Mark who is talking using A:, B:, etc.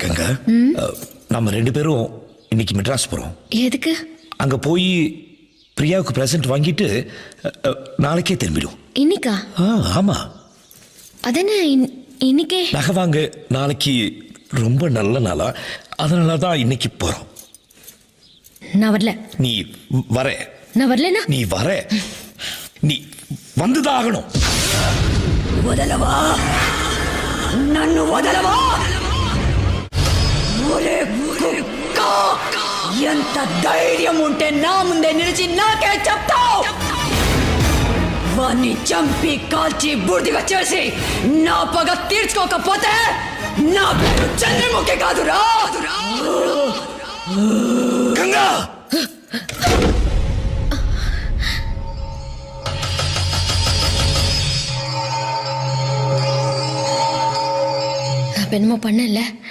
A: கங்கா, நம்ம 2 பேரும் இன்னைக்கு மெட்ராஸ் போறோம்.
B: எதுக்கு?
A: அங்க போய் பிரியாவுக்கு பிரசன்ட் வாங்கிட்டு நாளைக்கே திரும்பிடும்.
B: இன்னைக்கா?
A: ஆமா.
B: அதென்ன இன்னைக்கே?
A: நகை வாங்க நாளைக்கு ரொம்ப நல்ல நாளா, அதனால தான் இன்னைக்கு போறோம்.
B: நான் வரல.
A: நீ வர.
B: நான் வரலனா?
A: நீ வர. நீ வந்துதான் ఆగணும்.
C: వదలవా? నన్ను వదలవా? ఒరే కుక్క! ఎంత ధైర్యం ఉంటే నా ముందే నిలిచి నాకే చెప్తావు? వాణ్ణి చంపి కాల్చి బూడిదగా చేసి నా పగ తీర్చుకోకపోతే నా పేరు చంద్రముఖి కాదురా.
A: గంగా!
B: நான் என்னமோ பண்ணல.